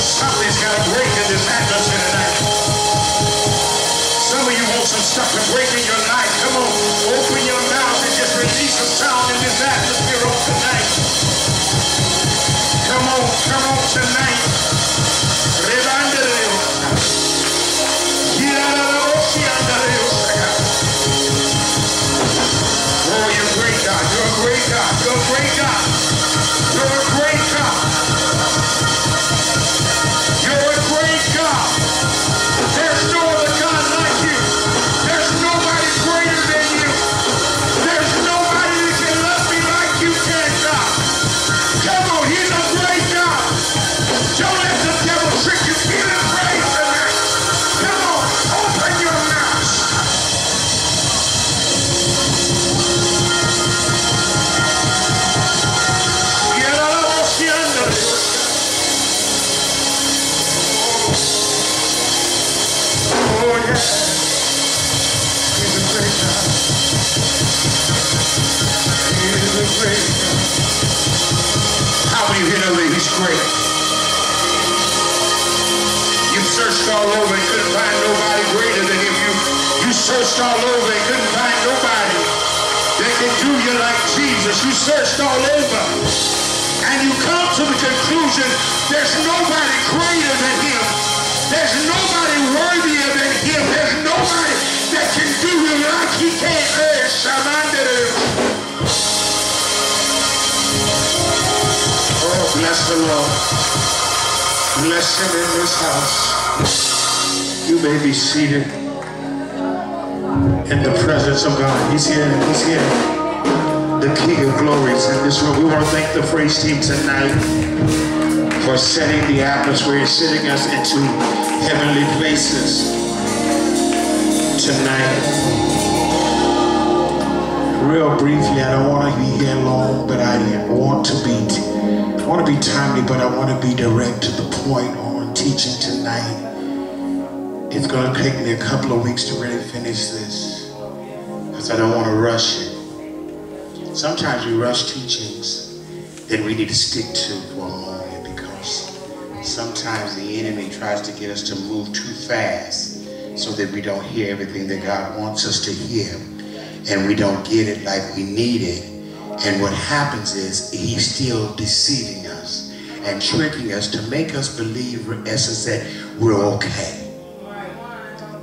Something's got to break in this atmosphere tonight. Some of you want some stuff to break in your life. Come on, open your mouth and just release a sound in this atmosphere on tonight. Come on tonight. Oh, you're a great God. You're a great God. You're a great God. You're a great God. You're a great God. There's no other God like you. There's nobody greater than you. There's nobody that can love me like you can, God. Come on, he's a great God. Don't let the devil trick you. Give him praise tonight. Come on, open your mouth. Oh, yeah. He's a great God. He is a great God. How many of you know that he's great? You've searched all over and couldn't find nobody greater than him. You searched all over and couldn't find nobody that can do you like Jesus. You searched all over and you come to the conclusion there's nobody greater than him. There's nobody worthier than him. There's nobody that can do him like he can. Oh, bless the Lord. Bless him in this house. You may be seated in the presence of God. He's here. He's here. The King of Glory is in this room. We want to thank the praise team tonight for setting the atmosphere, sending us into heavenly places tonight. Real briefly, I don't want to be here long, but I want to be timely, but I want to be direct to the point on teaching tonight. It's going to take me a couple of weeks to really finish this, because I don't want to rush it. Sometimes we rush teachings that we need to stick to for a moment, because sometimes the enemy tries to get us to move too fast so that we don't hear everything that God wants us to hear, and we don't get it like we need it. And what happens is he's still deceiving us and tricking us to make us believe, in essence, that we're okay.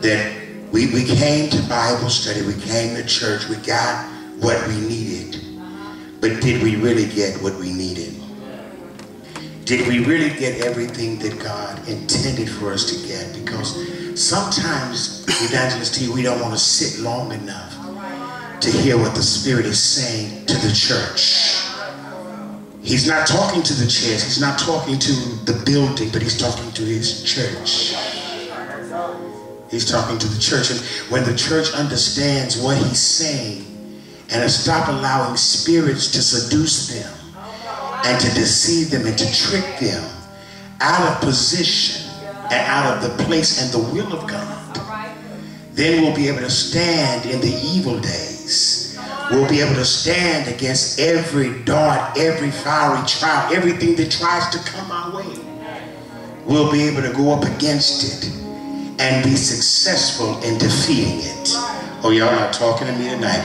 That we came to Bible study, we came to church, we got what we needed. But did we really get what we needed? Did we really get everything that God intended for us to get? Because sometimes, Evangelist T, we don't want to sit long enough to hear what the Spirit is saying to the church. He's not talking to the chairs, he's not talking to the building, but he's talking to his church. He's talking to the church. And when the church understands what he's saying and stop allowing spirits to seduce them and to deceive them and to trick them out of position and out of the place and the will of God, then we'll be able to stand in the evil days. We'll be able to stand against every dart, every fiery trial, everything that tries to come our way. We'll be able to go up against it and be successful in defeating it. Oh, y'all not talking to me tonight.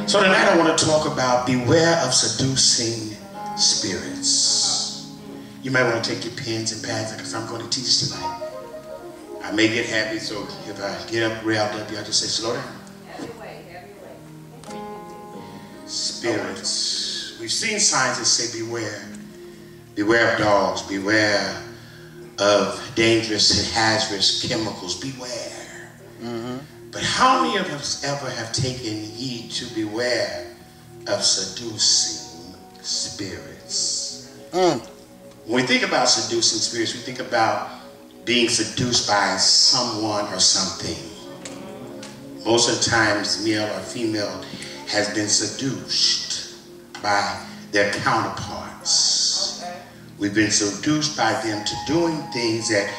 So tonight I want to talk about beware of seducing spirits. You might want to take your pens and pads because I'm going to teach tonight. I may get happy, so if I get up riled up, y'all just say, slow down. Spirits. We've seen signs that say beware. Beware of dogs. Beware of dangerous and hazardous chemicals. Beware. But how many of us ever have taken heed to beware of seducing spirits? When we think about seducing spirits, we think about being seduced by someone or something. Most of the times, male or female has been seduced by their counterparts. We've been seduced by them to doing things that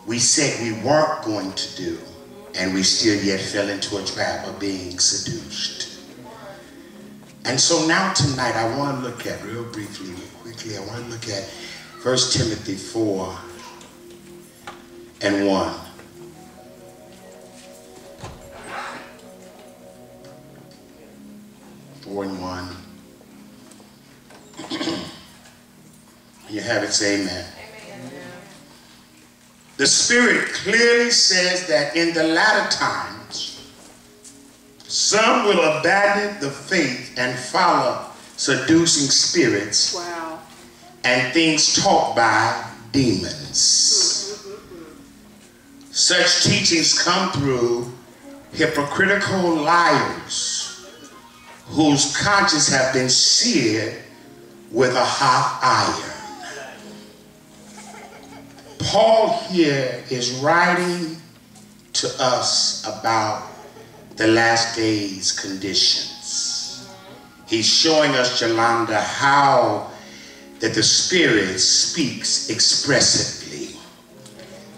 we said we weren't going to do, and we still yet fell into a trap of being seduced. And so now tonight I want to look at, real briefly, real quickly, I want to look at 1 Timothy 4, and 1. Four and 1. You have it, say amen. The Spirit clearly says that in the latter times, some will abandon the faith and follow seducing spirits and things taught by demons. Such teachings come through hypocritical liars whose conscience have been seared with a hot iron. Paul here is writing to us about the last days conditions. He's showing us, Yolanda, how that the Spirit speaks expressively.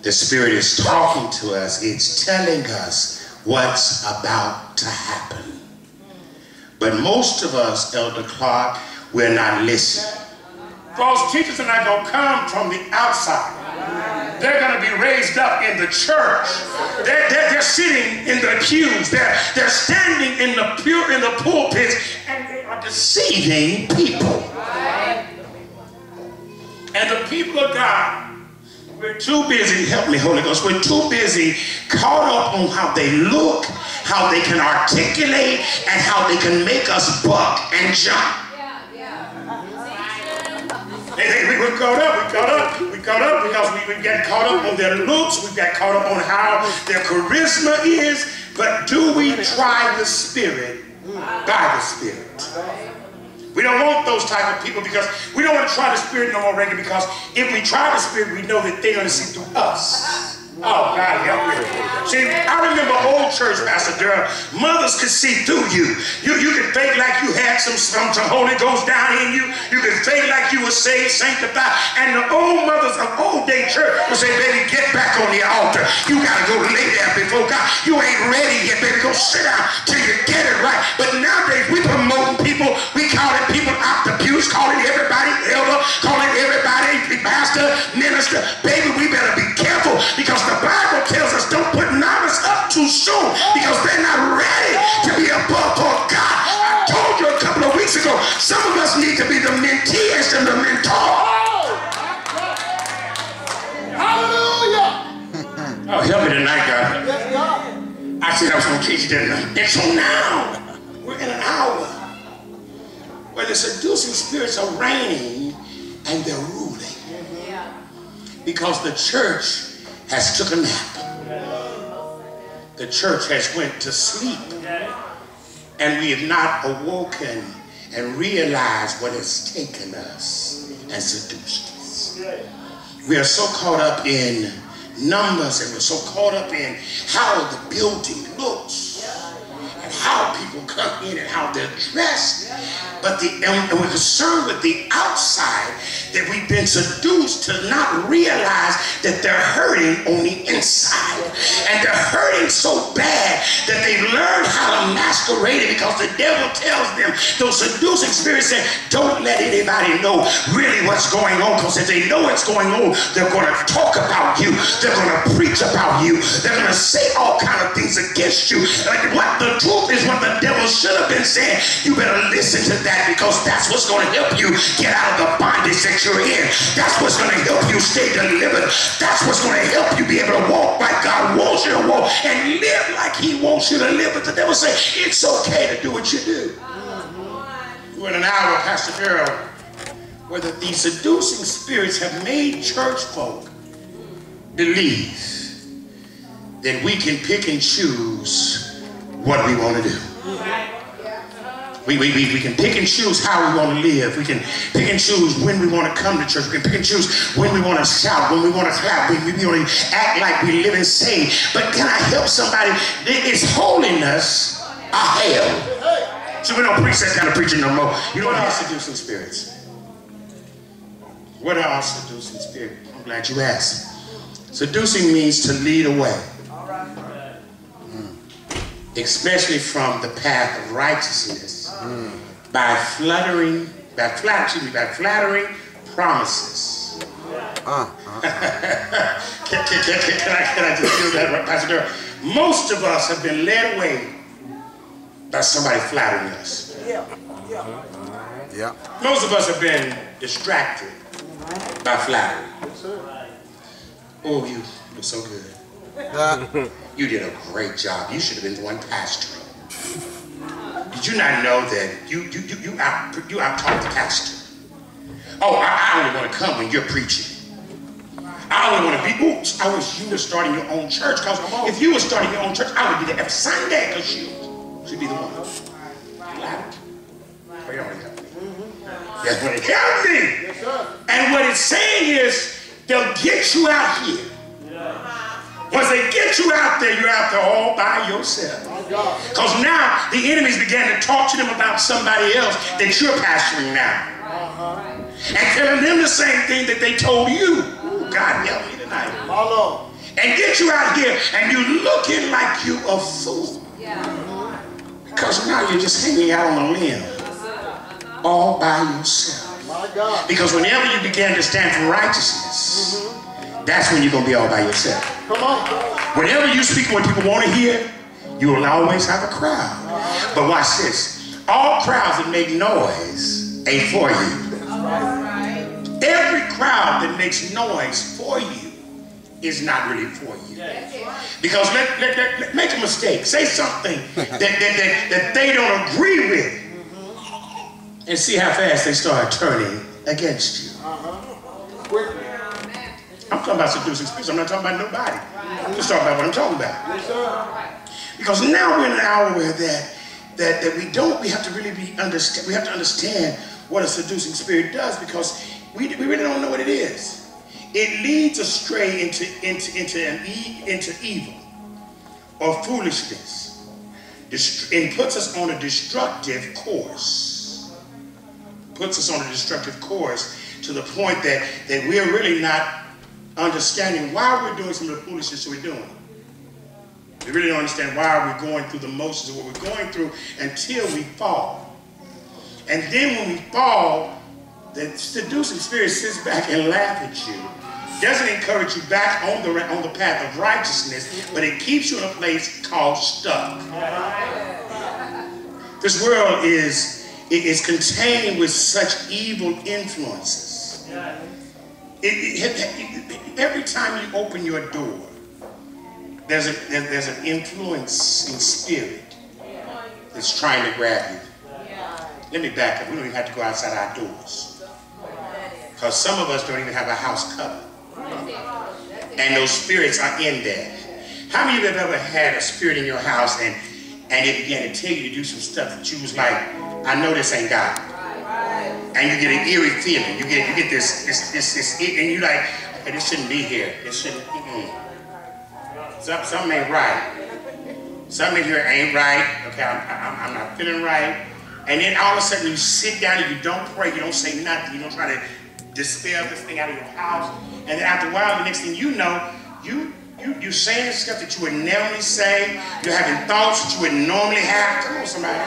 The Spirit is talking to us. It's telling us what's about to happen. But most of us, Elder Clark, we're not listening. False teachers are not going to come from the outside. They're going to be raised up in the church. They're sitting in the pews. They're standing in the pulpits, and they are deceiving people. And the people of God, we're too busy, help me Holy Ghost, we're too busy caught up on how they look, how they can articulate, and how they can make us buck and jump. We're caught up because we get caught up on their looks, we got caught up on how their charisma is, but do we try the Spirit by the Spirit? We don't want those type of people, because we don't want to try the Spirit no more, Reagan, because if we try the Spirit, we know that they're going to see through us. Oh, God, help me. See, I remember old church, Pastor Durham, mothers could see through you. You could fake like you had some Holy Ghost down in you. You could fake like you were saved, sanctified. And the old mothers of old day church would say, baby, get back on the altar. You got to go lay there before God. You ain't ready yet, baby. Go sit down till you get it right. But nowadays, we promoting people. We calling people out the pews, calling everybody elder, calling everybody pastor, minister. Baby, we better be careful, because the Bible tells us don't put novice up too soon, because they're not ready to be above for God. I told you a couple of weeks ago, some of us need to be the mentees and the mentor. Hallelujah. Oh, help me tonight, God. I said I was going to teach you tonight. And so now, we're in an hour where the seducing spirits are reigning and they're ruling. Because the church has took a nap. The church has went to sleep. And we have not awoken and realized what has taken us and seduced us. We are so caught up in numbers, and we're so caught up in how the building looks and how people come in and how they're dressed. But and we're concerned with the outside, that we've been seduced to not realize that they're hurting on the inside. And they're hurting so bad that they've learned how to masquerade it, because the devil tells them, those seducing spirits say, don't let anybody know really what's going on, because if they know what's going on, they're going to talk about you. They're going to preach about you. They're going to say all kind of things against you. Like, what the truth is, what the devil should have been saying, you better listen to that, because that's what's going to help you get out of the bondage that you're in. That's what's going to help you stay delivered. That's what's going to help you be able to walk like God wants you to walk and live like He wants you to live. But the devil say it's okay to do what you do. We're in an hour, Pastor Darrell, where these seducing spirits have made church folk believe that we can pick and choose what we want to do. We can pick and choose how we want to live. We can pick and choose when we want to come to church. We can pick and choose when we want to shout, when we want to clap, when we want to act like we live and saved. But can I help somebody? Is holiness a hell? So we don't preach that kind of preaching no more. You know what are seducing spirits? What are seducing spirits? I'm glad you asked. Seducing means to lead away. Especially from the path of righteousness, by flattering promises Can I just do that, Pastor Durham? Most of us have been led away by somebody flattering us. Most of us have been distracted by flattery. Oh, you look so good. You did a great job. You should have been the one pastoring. Did you not know that you out-talked the pastor? Oh, I only want to come when you're preaching. I only want to be, oops, I wish you were starting your own church, because if you were starting your own church, I would be there every Sunday, because you should be the one. Oh, you already helped me. That's what it helped me. Yes, sir. And what it's saying is, they'll get you out here. Once they get you out there, you're out there all by yourself. Because now the enemies began to talk to them about somebody else that you're pastoring now. And telling them the same thing that they told you. Ooh, God help me tonight. And get you out here and you looking like you a fool. Because now you're just hanging out on a limb all by yourself. Because whenever you begin to stand for righteousness, that's when you're going to be all by yourself. Come on. Whenever you speak what people want to hear, you will always have a crowd. But watch this. All crowds that make noise ain't for you. Every crowd that makes noise for you is not really for you. Because make a mistake. Say something that they don't agree with. And see how fast they start turning against you. I'm talking about seducing spirits. I'm not talking about nobody. I'm just talking about what I'm talking about. Because now we're in an hour where that we have to really understand. We have to understand what a seducing spirit does, because we really don't know what it is. It leads astray into evil or foolishness, and puts us on a destructive course. Puts us on a destructive course to the point that we're really not understanding why we're doing some of the foolishness we're doing. We really don't understand why we're going through the motions of what we're going through until we fall. And then when we fall, the seducing spirit sits back and laughs at you. Doesn't encourage you back on the path of righteousness, but it keeps you in a place called stuck. This world is contained with such evil influences. Every time you open your door, there's an influencing spirit that's trying to grab you. Let me back up. We don't even have to go outside our doors, because some of us don't even have a house covered, and those spirits are in there. How many of you have ever had a spirit in your house and it began to tell you to do some stuff that you was like, I know this ain't God. And you get an eerie feeling. You get this, and you like, hey, this shouldn't be here. This shouldn't. Something ain't right. Something here ain't right. Okay, I'm not feeling right. And then all of a sudden you sit down and you don't pray. You don't say nothing. You don't try to dispel this thing out of your house. And then after a while, the next thing you know, you're saying stuff that you would normally say. You're having thoughts that you would normally have. Come on, somebody.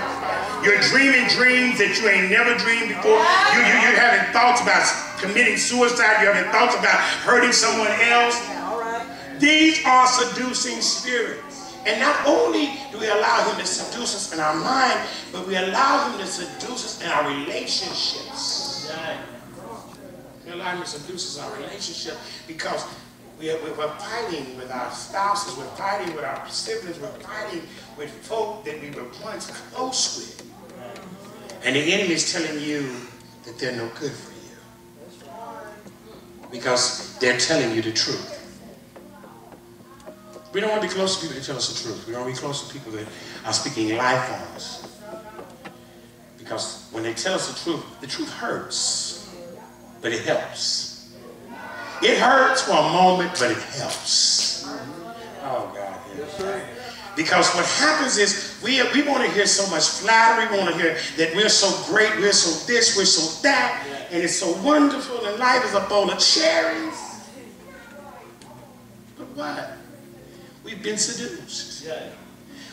You're dreaming dreams that you ain't never dreamed before. You're having thoughts about committing suicide. You're having thoughts about hurting someone else. These are seducing spirits. And not only do we allow him to seduce us in our mind, but we allow him to seduce us in our relationships. We allow him to seduce us in our relationship, because we're fighting with our spouses, we're fighting with our siblings, we're fighting with folk that we were once close with. And the enemy is telling you that they're no good for you, because they're telling you the truth. We don't want to be close to people that tell us the truth. We don't want to be close to people that are speaking life on us. Because when they tell us the truth hurts, but it helps. It hurts for a moment, but it helps. Oh, God. Yes. Because what happens is we want to hear so much flattery. We want to hear that we're so great, we're so this, we're so that, and it's so wonderful, and life is a bowl of cherries. But what? We've been seduced.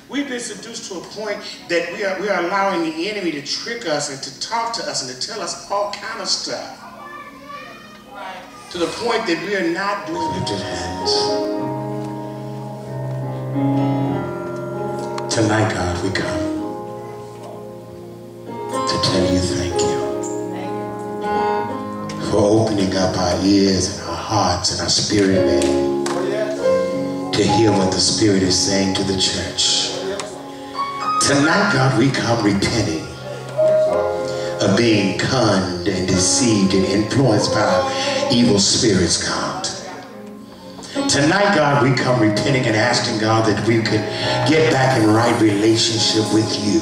We've been seduced to a point that we are allowing the enemy to trick us and to talk to us and to tell us all kind of stuff. to the point that we are not doing lifted hands. Tonight, God, we come to tell you thank you for opening up our ears and our hearts and our spirit, man, to hear what the Spirit is saying to the church. Tonight, God, we come repenting of being conned and deceived and influenced by evil spirits, God. Tonight, God, we come repenting and asking, God, that we could get back in right relationship with you.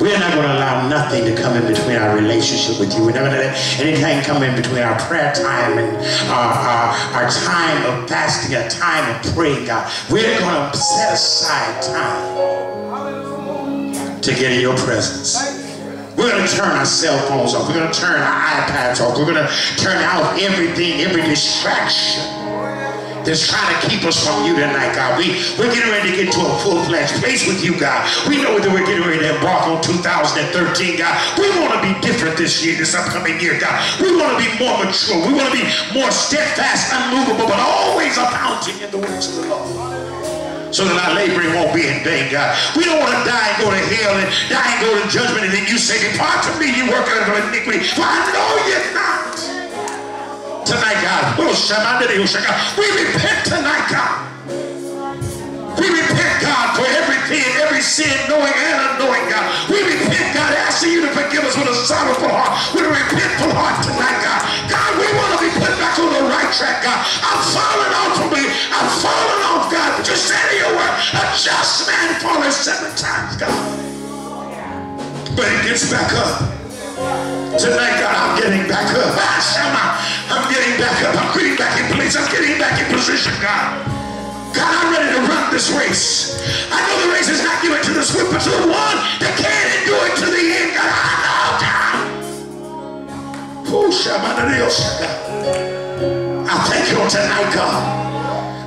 We're not going to allow nothing to come in between our relationship with you. We're not going to let anything come in between our prayer time and our time of fasting, our time of praying, God. We're going to set aside time to get in your presence. We're going to turn our cell phones off. We're going to turn our iPads off. We're going to turn out everything, every distraction that's trying to keep us from you tonight, God. We're getting ready to get to a full-fledged place with you, God. We know that we're getting ready to embark on 2013, God. We want to be different this year, this upcoming year, God. We want to be more mature. We want to be more steadfast, unmovable, but always abounding in the works of the Lord, so that our laboring won't be in vain, God. We don't want to die and go to hell and die and go to judgment, and then you say, depart from me, you worker of iniquity, for I know you're not. Tonight, God, we repent tonight, God. We repent, God, for everything, every sin, knowing and unknowing, God. We repent, God, asking you to forgive us with a sorrowful heart, with a repentful heart tonight, God. God, we want to be put back on the right track, God. I'm falling off from me. I'm falling off, God. But you said in your word, a just man falleth 7 times, God, but he gets back up. Tonight, God, I'm getting back up. I'm getting back up. I'm getting back in place. I'm getting back in position, God. God, I'm ready to run this race. I know the race is not given to the swift, but to the one that can endure it to the end. God, I know, God. I thank you on tonight, God.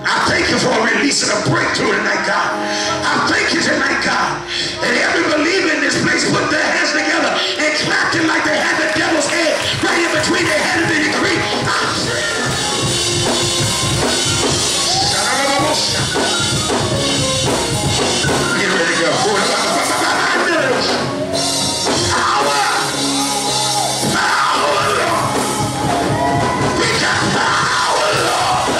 I thank you for a release and a breakthrough tonight, God. I thank you tonight, God. And every believer in this place put their hands together and clapped it like they had the devil's head right in between their head and the decree. I'm free. Get ready to go. Power. Power, Lord. We got power, Lord.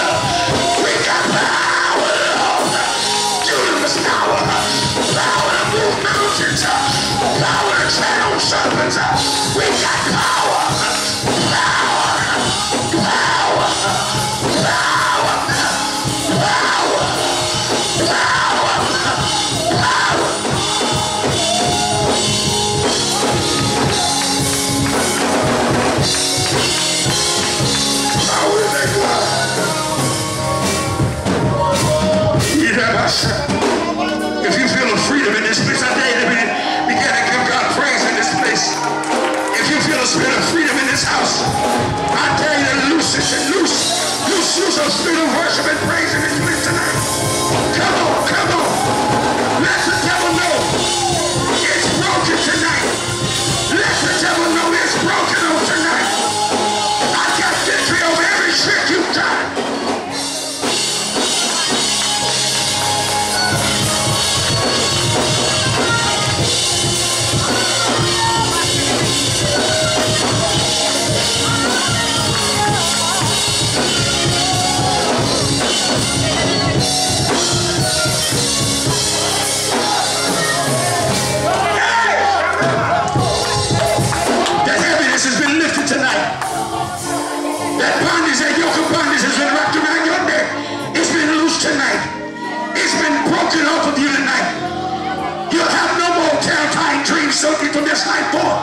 We got power, Lord. Dunamis power. Power to move mountains. Power to tread on serpents. We got power. Power. Power. Power. Power. Power. Power. Power is that God. If you feel a freedom in this place, I dare you to begin to give God praise in this place. If you feel a spirit of freedom in this house, I dare you to loose it and loose a spirit of worship and praise in this place tonight. Come on, come on. Let the devil know it's broken tonight. Let the devil know it's broken on tonight. I got victory over every trick you've done. Tonight, it's been broken off of you tonight. You'll have no more terrifying dreams soaking from this night forth.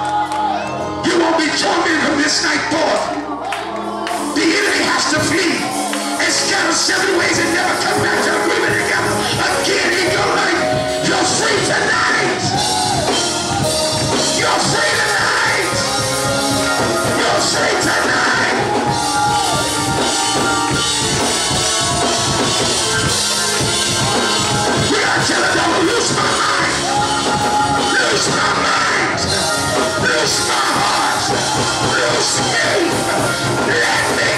You won't be tormented from this night forth. The enemy has to flee and scatter 7 ways and never come back to agreement together again in your life. You're free tonight. You're free tonight. You're free tonight. We are telling the devil, loose my mind, loose my mind, loose my heart, loose me, let me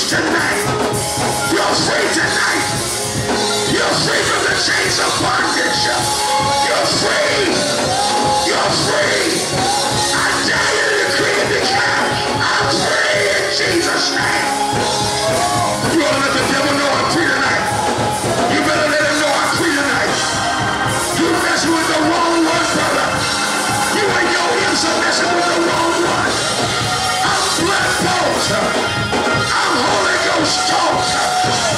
loose tonight. You're free tonight. You're free from the chains of bondage. You're free. You're free. I dare you to decree and declare, I'm free in Jesus' name. You ought to let the devil know I'm free tonight. You better let him know I'm free tonight. You messing with the wrong one, brother. You and your hips are messing with the wrong one. I'm blood bought. I'm Holy Ghost taught.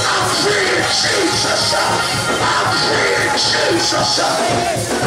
I'm free in Jesus. I'm free in Jesus.